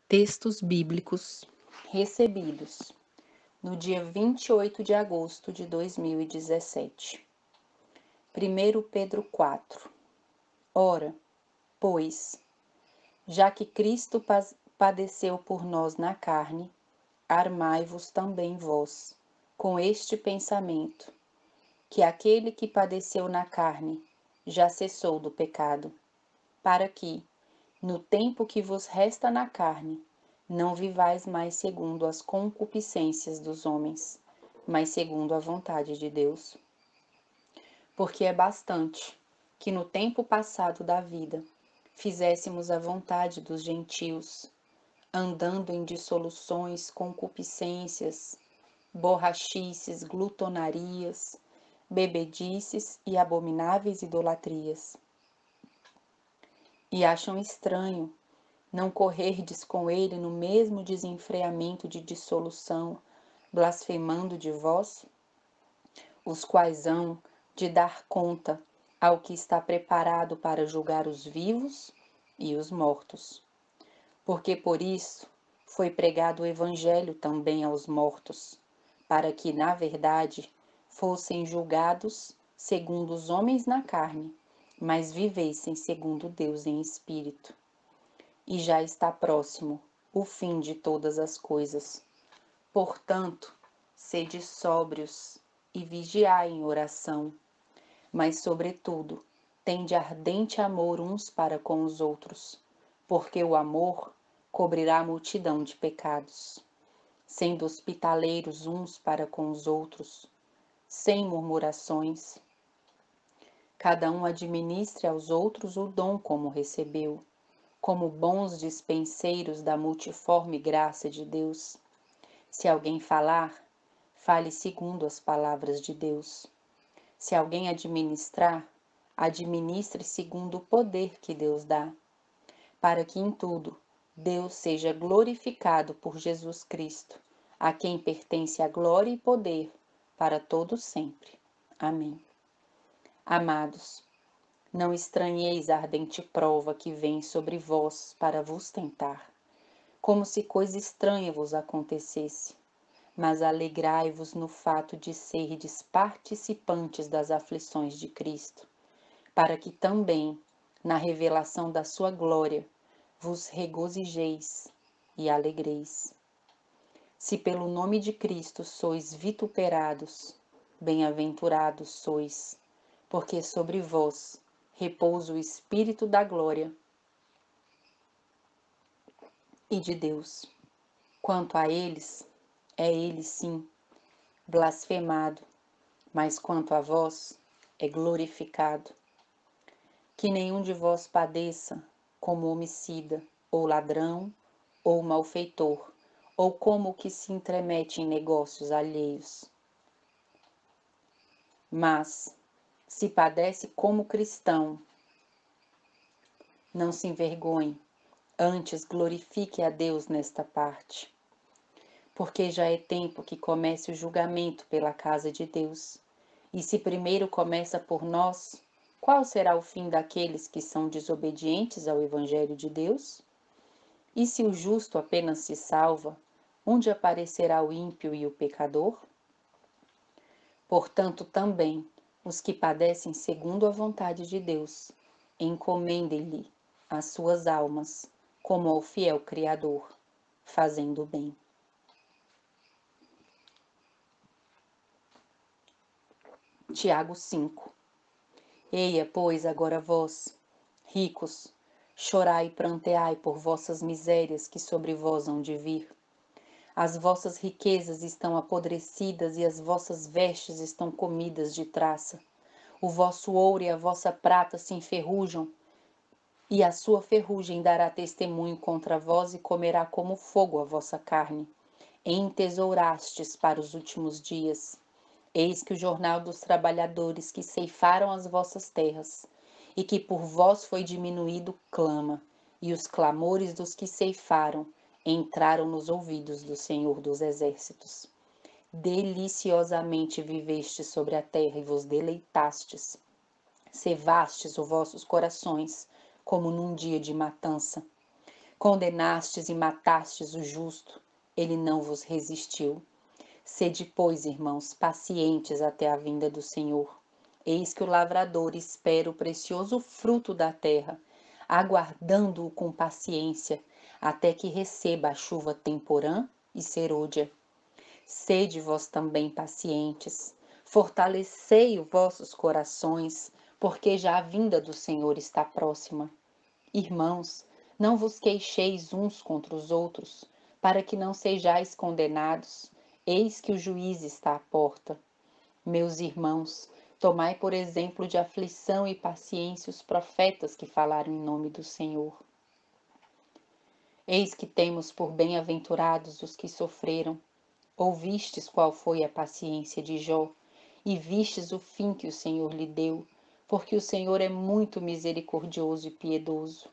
Textos bíblicos recebidos no dia 28 de agosto de 2017. 1 Pedro 4. Ora, pois, já que Cristo padeceu por nós na carne, armai-vos também vós, com este pensamento, que aquele que padeceu na carne já cessou do pecado, para que, no tempo que vos resta na carne, não vivais mais segundo as concupiscências dos homens, mas segundo a vontade de Deus. Porque é bastante que no tempo passado da vida fizéssemos a vontade dos gentios, andando em dissoluções, concupiscências, borrachices, glutonarias, bebedices e abomináveis idolatrias. E acham estranho não correrdes com ele no mesmo desenfreamento de dissolução, blasfemando de vós, os quais hão de dar conta ao que está preparado para julgar os vivos e os mortos. Porque por isso foi pregado o evangelho também aos mortos, para que, na verdade, fossem julgados segundo os homens na carne, mas vivessem segundo Deus em espírito. E já está próximo o fim de todas as coisas. Portanto, sede sóbrios e vigiai em oração, mas, sobretudo, tende ardente amor uns para com os outros, porque o amor cobrirá a multidão de pecados. Sendo hospitaleiros uns para com os outros, sem murmurações. Cada um administre aos outros o dom como recebeu, como bons dispenseiros da multiforme graça de Deus. Se alguém falar, fale segundo as palavras de Deus. Se alguém administrar, administre segundo o poder que Deus dá, para que em tudo Deus seja glorificado por Jesus Cristo, a quem pertence a glória e poder para todo sempre. Amém. Amados, não estranheis a ardente prova que vem sobre vós para vos tentar, como se coisa estranha vos acontecesse, mas alegrai-vos no fato de serdes participantes das aflições de Cristo, para que também, na revelação da sua glória, vos regozijeis e alegreis. Se pelo nome de Cristo sois vituperados, bem-aventurados sois, porque sobre vós repousa o Espírito da glória e de Deus. Quanto a eles, é ele sim, blasfemado, mas quanto a vós, é glorificado. Que nenhum de vós padeça como homicida, ou ladrão, ou malfeitor, ou como o que se intromete em negócios alheios. Mas, se padece como cristão, não se envergonhe, antes glorifique a Deus nesta parte. Porque já é tempo que comece o julgamento pela casa de Deus. E se primeiro começa por nós, qual será o fim daqueles que são desobedientes ao Evangelho de Deus? E se o justo apenas se salva, onde aparecerá o ímpio e o pecador? Portanto, também os que padecem segundo a vontade de Deus, encomendem-lhe as suas almas, como ao fiel Criador, fazendo o bem. Tiago 5. Eia, pois, agora vós, ricos, chorai e pranteai por vossas misérias que sobre vós hão de vir. As vossas riquezas estão apodrecidas e as vossas vestes estão comidas de traça. O vosso ouro e a vossa prata se enferrujam, e a sua ferrugem dará testemunho contra vós e comerá como fogo a vossa carne. Entesourastes para os últimos dias. Eis que o jornal dos trabalhadores que ceifaram as vossas terras, e que por vós foi diminuído, clama, e os clamores dos que ceifaram entraram nos ouvidos do Senhor dos Exércitos. Deliciosamente vivestes sobre a terra e vos deleitastes. Cevastes os vossos corações, como num dia de matança. Condenastes e matastes o justo, ele não vos resistiu. Sede, pois, irmãos, pacientes até a vinda do Senhor. Eis que o lavrador espera o precioso fruto da terra, aguardando-o com paciência, até que receba a chuva temporã e serôdia. Sede vós também pacientes, fortalecei os vossos corações, porque já a vinda do Senhor está próxima. Irmãos, não vos queixeis uns contra os outros, para que não sejais condenados. Eis que o juiz está à porta. Meus irmãos, tomai por exemplo de aflição e paciência os profetas que falaram em nome do Senhor. Eis que temos por bem-aventurados os que sofreram. Ouvistes qual foi a paciência de Jó, e vistes o fim que o Senhor lhe deu, porque o Senhor é muito misericordioso e piedoso.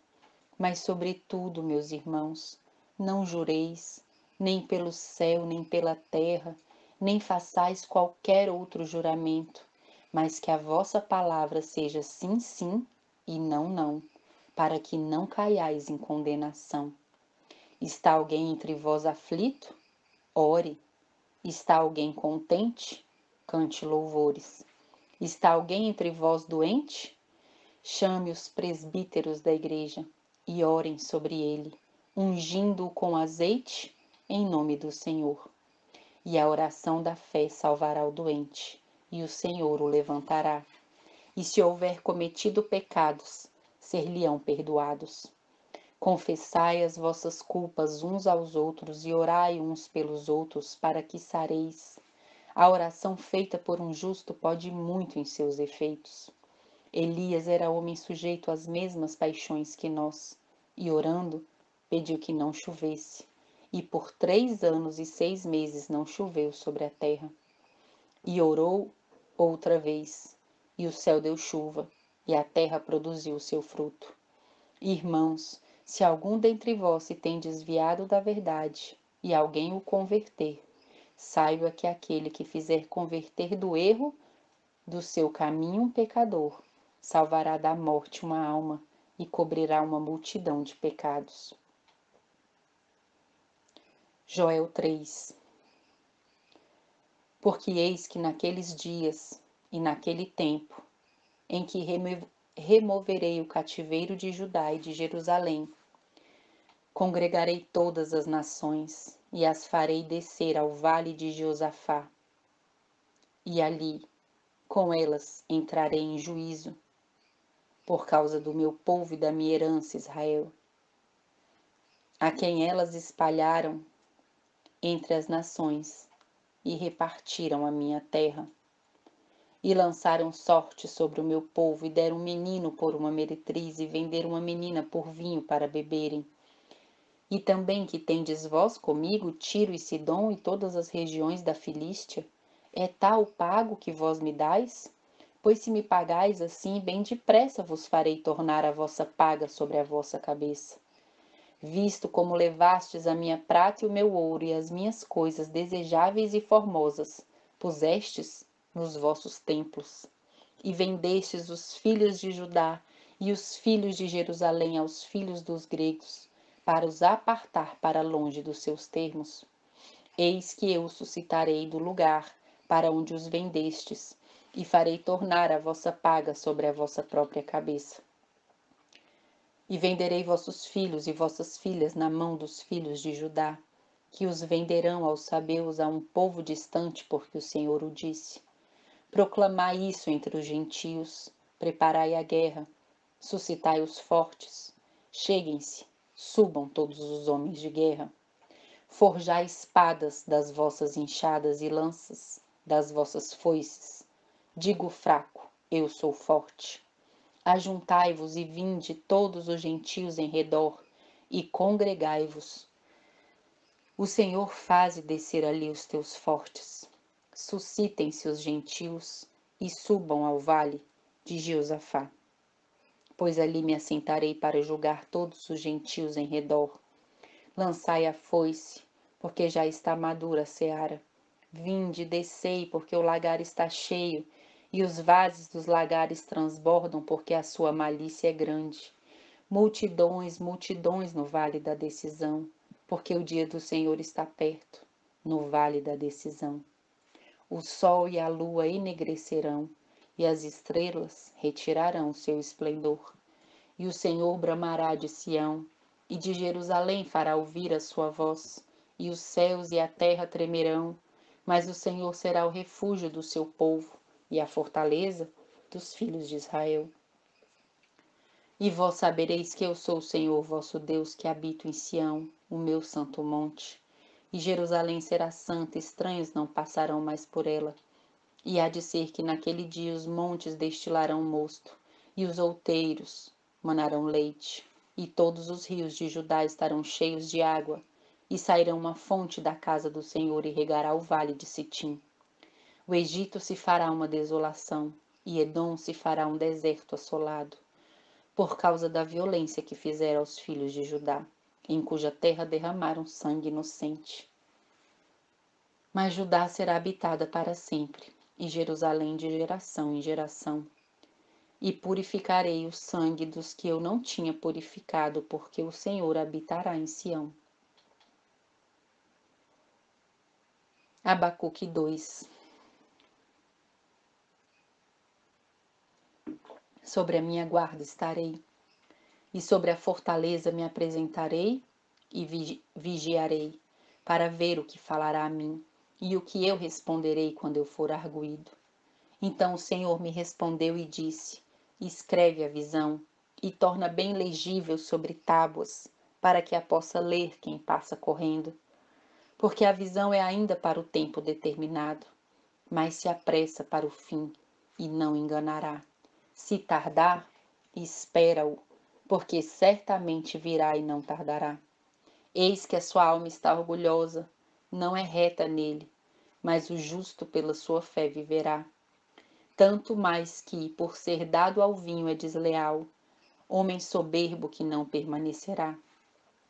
Mas, sobretudo, meus irmãos, não jureis, nem pelo céu, nem pela terra, nem façais qualquer outro juramento, mas que a vossa palavra seja sim, sim, e não, não, para que não caiais em condenação. Está alguém entre vós aflito? Ore. Está alguém contente? Cante louvores. Está alguém entre vós doente? Chame os presbíteros da igreja e orem sobre ele, ungindo-o com azeite em nome do Senhor. E a oração da fé salvará o doente, e o Senhor o levantará. E se houver cometido pecados, ser-lhe-ão perdoados. Confessai as vossas culpas uns aos outros e orai uns pelos outros para que sareis. A oração feita por um justo pode muito em seus efeitos. Elias era homem sujeito às mesmas paixões que nós, e orando, pediu que não chovesse. E por 3 anos e 6 meses não choveu sobre a terra. E orou outra vez, e o céu deu chuva, e a terra produziu o seu fruto. Irmãos, se algum dentre vós se tem desviado da verdade, e alguém o converter, saiba que aquele que fizer converter do erro do seu caminho um pecador, salvará da morte uma alma e cobrirá uma multidão de pecados. Joel 3. Porque eis que naqueles dias e naquele tempo, em que removerei o cativeiro de Judá e de Jerusalém, congregarei todas as nações e as farei descer ao vale de Josafá. E ali, com elas, entrarei em juízo, por causa do meu povo e da minha herança Israel, a quem elas espalharam entre as nações e repartiram a minha terra. E lançaram sorte sobre o meu povo e deram um menino por uma meretriz e venderam uma menina por vinho para beberem. E também que tendes vós comigo Tiro e Sidom e todas as regiões da Filístia? É tal o pago que vós me dais? Pois se me pagais assim, bem depressa vos farei tornar a vossa paga sobre a vossa cabeça. Visto como levastes a minha prata e o meu ouro e as minhas coisas desejáveis e formosas, pusestes nos vossos templos, e vendestes os filhos de Judá e os filhos de Jerusalém aos filhos dos gregos, para os apartar para longe dos seus termos. Eis que eu os suscitarei do lugar para onde os vendestes, e farei tornar a vossa paga sobre a vossa própria cabeça. E venderei vossos filhos e vossas filhas na mão dos filhos de Judá, que os venderão aos sabeus a um povo distante, porque o Senhor o disse. Proclamai isso entre os gentios, preparai a guerra, suscitai os fortes, cheguem-se, subam todos os homens de guerra. Forjai espadas das vossas enxadas e lanças, das vossas foices. Digo fraco, eu sou forte. Ajuntai-vos e vinde todos os gentios em redor, e congregai-vos. O Senhor faze descer ali os teus fortes. Suscitem-se os gentios e subam ao vale de Josafá. Pois ali me assentarei para julgar todos os gentios em redor. Lançai a foice, porque já está madura a seara. Vinde, descei, porque o lagar está cheio, e os vasos dos lagares transbordam, porque a sua malícia é grande. multidões, multidões no vale da decisão, porque o dia do Senhor está perto, no vale da decisão. O sol e a lua enegrecerão, e as estrelas retirarão seu esplendor. E o Senhor bramará de Sião, e de Jerusalém fará ouvir a sua voz, e os céus e a terra tremerão, mas o Senhor será o refúgio do seu povo, e a fortaleza dos filhos de Israel. E vós sabereis que eu sou o Senhor vosso Deus, que habito em Sião, o meu santo monte. E Jerusalém será santa, estranhos não passarão mais por ela. E há de ser que naquele dia os montes destilarão mosto, e os outeiros manarão leite, e todos os rios de Judá estarão cheios de água, e sairá uma fonte da casa do Senhor e regará o vale de Sitim. O Egito se fará uma desolação, e Edom se fará um deserto assolado, por causa da violência que fizeram aos filhos de Judá, em cuja terra derramaram sangue inocente. Mas Judá será habitada para sempre, e Jerusalém de geração em geração. E purificarei o sangue dos que eu não tinha purificado, porque o Senhor habitará em Sião. Abacuque 2. Sobre a minha guarda estarei, e sobre a fortaleza me apresentarei e vigiarei, para ver o que falará a mim, e o que eu responderei quando eu for arguído. Então o Senhor me respondeu e disse: escreve a visão, e torna bem legível sobre tábuas, para que a possa ler quem passa correndo. Porque a visão é ainda para o tempo determinado, mas se apressa para o fim, e não enganará. Se tardar, espera-o, porque certamente virá e não tardará. Eis que a sua alma está orgulhosa, não é reta nele, mas o justo pela sua fé viverá. Tanto mais que, por ser dado ao vinho, é desleal, homem soberbo que não permanecerá,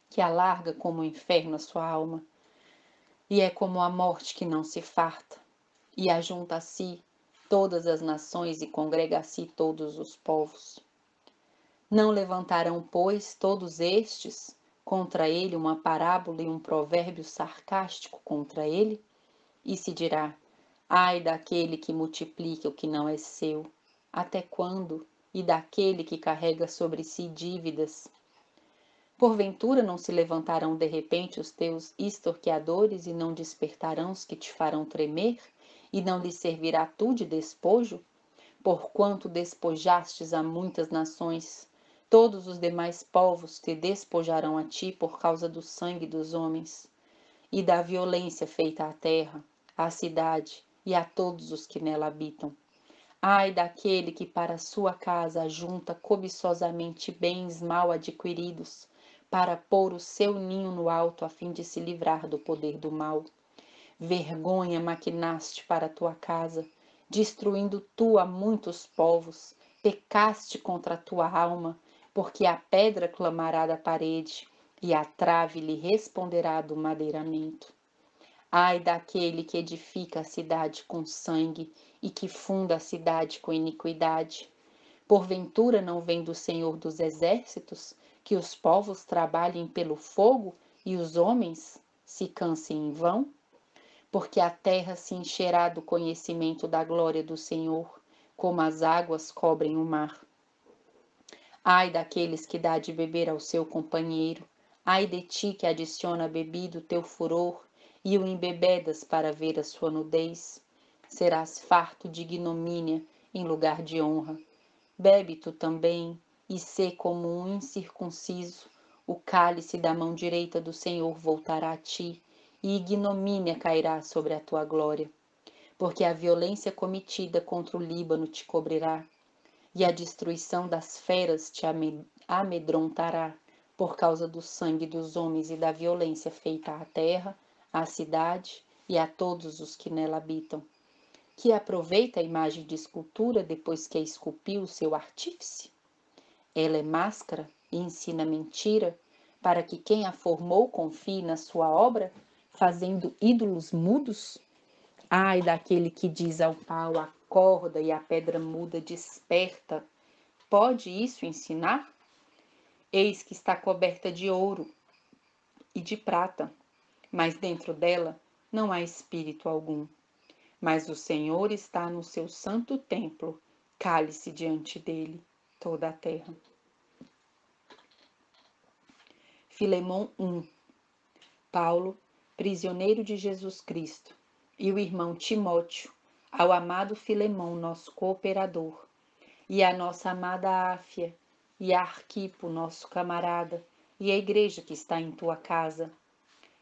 que alarga como o inferno a sua alma, e é como a morte que não se farta, e ajunta a si todas as nações e congrega a si todos os povos. Não levantarão, pois, todos estes contra ele uma parábola e um provérbio sarcástico contra ele? E se dirá: ai daquele que multiplica o que não é seu, até quando? E daquele que carrega sobre si dívidas? Porventura não se levantarão de repente os teus extorqueadores e não despertarão os que te farão tremer? E não lhes servirá tu de despojo? Porquanto despojastes a muitas nações, todos os demais povos te despojarão a ti por causa do sangue dos homens e da violência feita à terra, à cidade e a todos os que nela habitam. Ai daquele que para sua casa ajunta cobiçosamente bens mal adquiridos, para pôr o seu ninho no alto a fim de se livrar do poder do mal. Vergonha maquinaste para a tua casa, destruindo tu a muitos povos. Pecaste contra a tua alma, porque a pedra clamará da parede, e a trave lhe responderá do madeiramento. Ai daquele que edifica a cidade com sangue e que funda a cidade com iniquidade. Porventura não vem do Senhor dos exércitos que os povos trabalhem pelo fogo e os homens se cansem em vão? Porque a terra se encherá do conhecimento da glória do Senhor, como as águas cobrem o mar. Ai daqueles que dá de beber ao seu companheiro, ai de ti que adiciona a bebida o teu furor e o embebedas para ver a sua nudez. Serás farto de ignomínia em lugar de honra. Bebe tu também, e sê como um incircunciso, o cálice da mão direita do Senhor voltará a ti, e ignomínia cairá sobre a tua glória. Porque a violência cometida contra o Líbano te cobrirá, e a destruição das feras te amedrontará, por causa do sangue dos homens e da violência feita à terra, à cidade e a todos os que nela habitam. Que aproveita a imagem de escultura depois que a esculpiu o seu artífice? Ela é máscara e ensina mentira, para que quem a formou confie na sua obra, fazendo ídolos mudos? Ai daquele que diz ao pau, acorda, e a pedra muda, desperta. Pode isso ensinar? Eis que está coberta de ouro e de prata, mas dentro dela não há espírito algum. Mas o Senhor está no seu santo templo, cale-se diante dele toda a terra. Filemon 1. Paulo, prisioneiro de Jesus Cristo, e o irmão Timóteo, ao amado Filemon, nosso cooperador, e a nossa amada Áfia, e a Arquipo, nosso camarada, e a igreja que está em tua casa.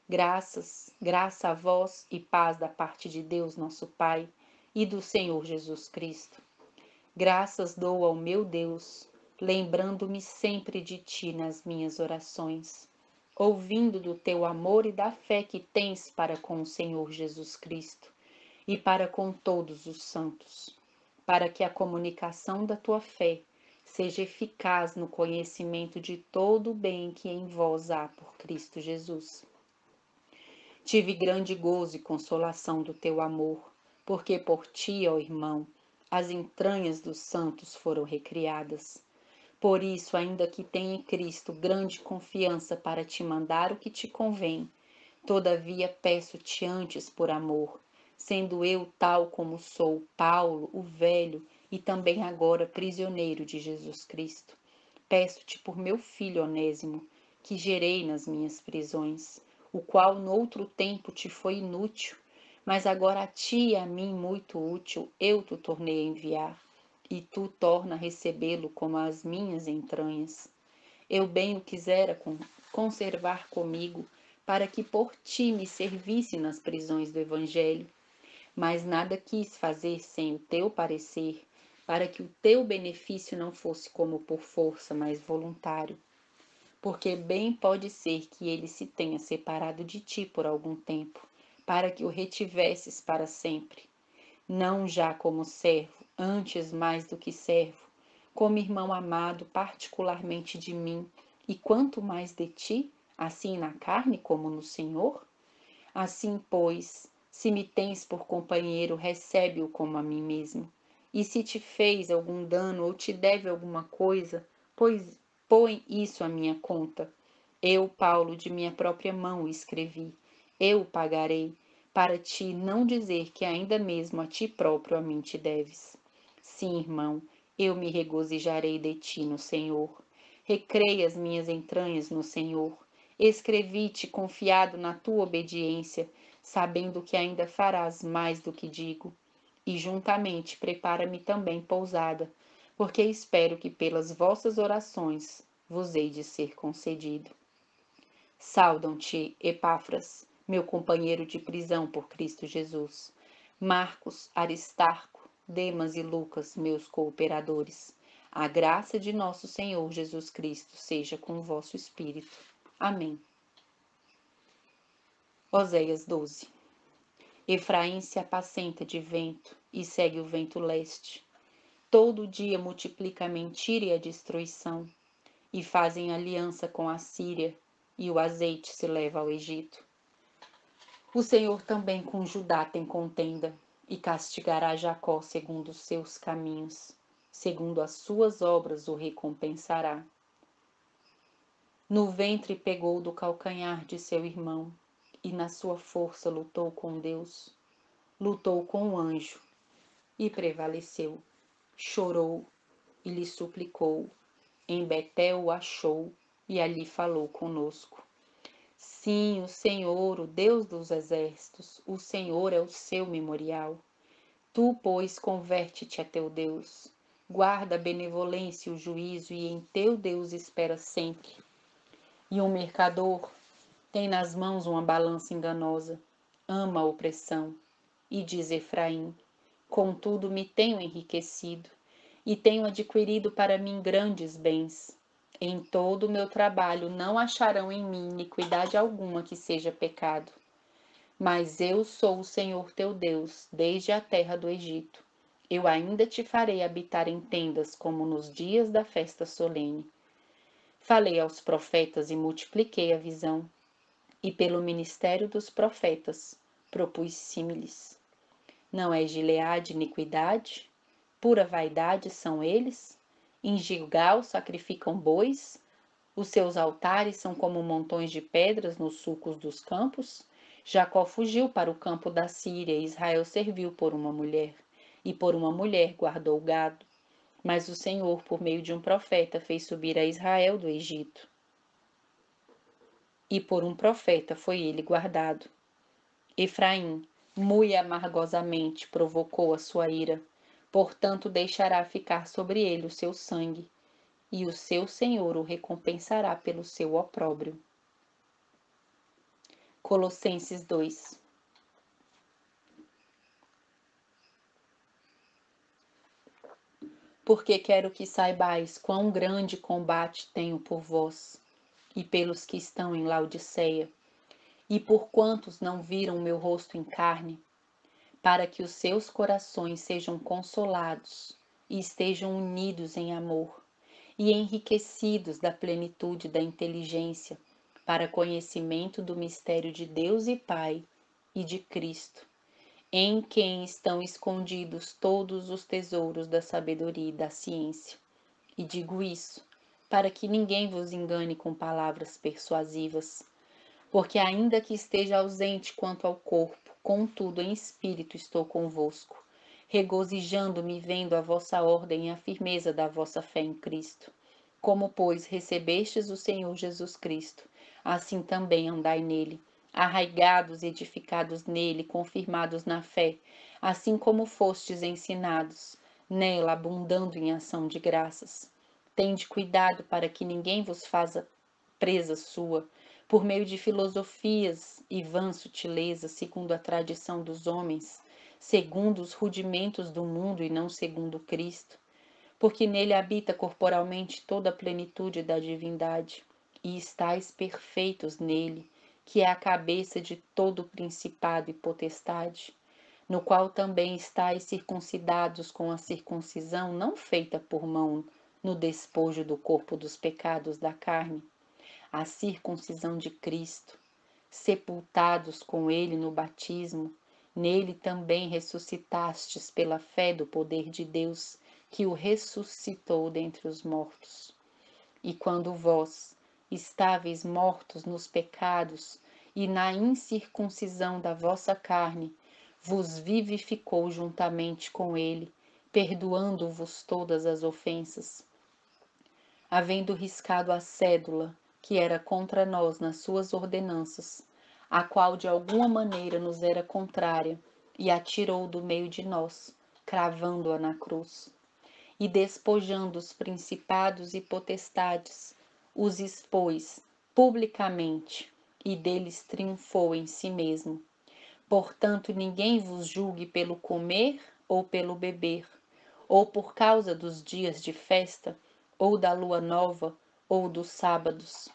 Graça a vós e paz da parte de Deus, nosso Pai, e do Senhor Jesus Cristo. Graças dou ao meu Deus, lembrando-me sempre de ti nas minhas orações, ouvindo do teu amor e da fé que tens para com o Senhor Jesus Cristo e para com todos os santos, para que a comunicação da tua fé seja eficaz no conhecimento de todo o bem que em vós há por Cristo Jesus. Tive grande gozo e consolação do teu amor, porque por ti, ó irmão, as entranhas dos santos foram recriadas. Por isso, ainda que tenha em Cristo grande confiança para te mandar o que te convém, todavia peço-te antes por amor, sendo eu tal como sou, Paulo, o velho, e também agora prisioneiro de Jesus Cristo. Peço-te por meu filho Onésimo, que gerei nas minhas prisões, o qual noutro tempo te foi inútil, mas agora a ti e a mim muito útil, eu te tornei a enviar, e tu torna a recebê-lo como as minhas entranhas. Eu bem o quisera conservar comigo, para que por ti me servisse nas prisões do Evangelho, mas nada quis fazer sem o teu parecer, para que o teu benefício não fosse como por força, mas voluntário. Porque bem pode ser que ele se tenha separado de ti por algum tempo, para que o retivesses para sempre. Não já como servo, antes mais do que servo, como irmão amado particularmente de mim, e quanto mais de ti, assim na carne como no Senhor? Assim, pois, se me tens por companheiro, recebe-o como a mim mesmo. E se te fez algum dano ou te deve alguma coisa, pois põe isso à minha conta. Eu, Paulo, de minha própria mão o escrevi. Eu o pagarei, para ti não dizer que ainda mesmo a ti próprio a mim te deves. Sim, irmão, eu me regozijarei de ti no Senhor. Recreia as minhas entranhas no Senhor. Escrevi-te confiado na tua obediência, sabendo que ainda farás mais do que digo. E juntamente prepara-me também pousada, porque espero que pelas vossas orações vos hei de ser concedido. Saudam-te, Epáfras, meu companheiro de prisão por Cristo Jesus. Marcos, Aristarco, Demas e Lucas, meus cooperadores. A graça de nosso Senhor Jesus Cristo seja com o vosso espírito. Amém. Oséias 12. Efraim se apacenta de vento e segue o vento leste. Todo dia multiplica a mentira e a destruição, e fazem aliança com a Síria, e o azeite se leva ao Egito. O Senhor também com Judá tem contenda, e castigará Jacó segundo os seus caminhos, segundo as suas obras o recompensará. No ventre pegou do calcanhar de seu irmão, e na sua força lutou com Deus. Lutou com o anjo, e prevaleceu. Chorou, e lhe suplicou. Em Betel o achou, e ali falou conosco. Sim, o Senhor, o Deus dos exércitos, o Senhor é o seu memorial. Tu, pois, converte-te a teu Deus. Guarda a benevolência e o juízo, e em teu Deus espera sempre. E um mercador tem nas mãos uma balança enganosa, ama a opressão. E diz Efraim: contudo me tenho enriquecido, e tenho adquirido para mim grandes bens. Em todo o meu trabalho não acharão em mim iniquidade alguma que seja pecado. Mas eu sou o Senhor teu Deus, desde a terra do Egito. Eu ainda te farei habitar em tendas, como nos dias da festa solene. Falei aos profetas e multipliquei a visão, e pelo ministério dos profetas propus símiles. Não é Gileade iniquidade? Pura vaidade são eles? Em Gilgal sacrificam bois? Os seus altares são como montões de pedras nos sulcos dos campos. Jacó fugiu para o campo da Síria e Israel serviu por uma mulher. E por uma mulher guardou o gado. Mas o Senhor, por meio de um profeta, fez subir a Israel do Egito. E por um profeta foi ele guardado. Efraim, muito amargosamente, provocou a sua ira. Portanto, deixará ficar sobre ele o seu sangue, e o seu Senhor o recompensará pelo seu opróbrio. Colossenses 2. Porque quero que saibais quão grande combate tenho por vós, e pelos que estão em Laodiceia, e por quantos não viram meu rosto em carne, para que os seus corações sejam consolados e estejam unidos em amor, e enriquecidos da plenitude da inteligência, para conhecimento do mistério de Deus e Pai e de Cristo, em quem estão escondidos todos os tesouros da sabedoria e da ciência. E digo isso para que ninguém vos engane com palavras persuasivas, porque ainda que esteja ausente quanto ao corpo, contudo em espírito estou convosco, regozijando-me vendo a vossa ordem e a firmeza da vossa fé em Cristo. Como, pois, recebestes o Senhor Jesus Cristo, assim também andai nele, arraigados e edificados nele, confirmados na fé, assim como fostes ensinados, nela abundando em ação de graças. Tende cuidado para que ninguém vos faça presa sua, por meio de filosofias e vãs sutilezas, segundo a tradição dos homens, segundo os rudimentos do mundo e não segundo Cristo, porque nele habita corporalmente toda a plenitude da divindade, e estáis perfeitos nele, que é a cabeça de todo principado e potestade, no qual também estáis circuncidados com a circuncisão não feita por mão, no despojo do corpo dos pecados da carne, a circuncisão de Cristo, sepultados com ele no batismo, nele também ressuscitastes pela fé do poder de Deus, que o ressuscitou dentre os mortos. E quando vós estáveis mortos nos pecados e na incircuncisão da vossa carne, vos vivificou juntamente com ele, perdoando-vos todas as ofensas, havendo riscado a cédula que era contra nós nas suas ordenanças, a qual de alguma maneira nos era contrária, e a tirou do meio de nós, cravando-a na cruz. E despojando os principados e potestades, os expôs publicamente, e deles triunfou em si mesmo. Portanto, ninguém vos julgue pelo comer ou pelo beber, ou por causa dos dias de festa, ou da lua nova, ou dos sábados,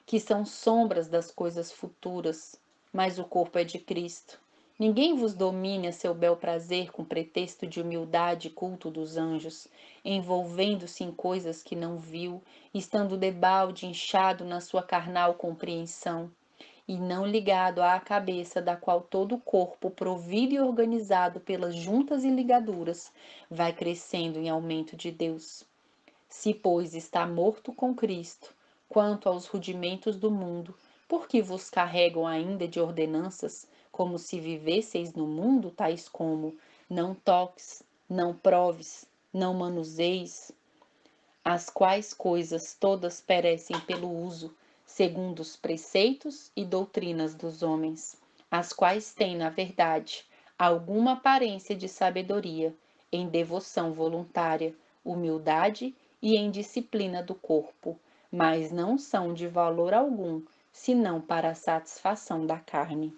que são sombras das coisas futuras, mas o corpo é de Cristo. Ninguém vos domine a seu bel prazer com pretexto de humildade e culto dos anjos, envolvendo-se em coisas que não viu, estando debalde inchado na sua carnal compreensão, e não ligado à cabeça, da qual todo o corpo, provido e organizado pelas juntas e ligaduras, vai crescendo em aumento de Deus. Se, pois, está morto com Cristo, quanto aos rudimentos do mundo, por que vos carregam ainda de ordenanças, como se vivesseis no mundo, tais como: não toques, não proves, não manuseis, as quais coisas todas perecem pelo uso, segundo os preceitos e doutrinas dos homens, as quais têm, na verdade, alguma aparência de sabedoria, em devoção voluntária, humildade e em disciplina do corpo, mas não são de valor algum, senão para a satisfação da carne.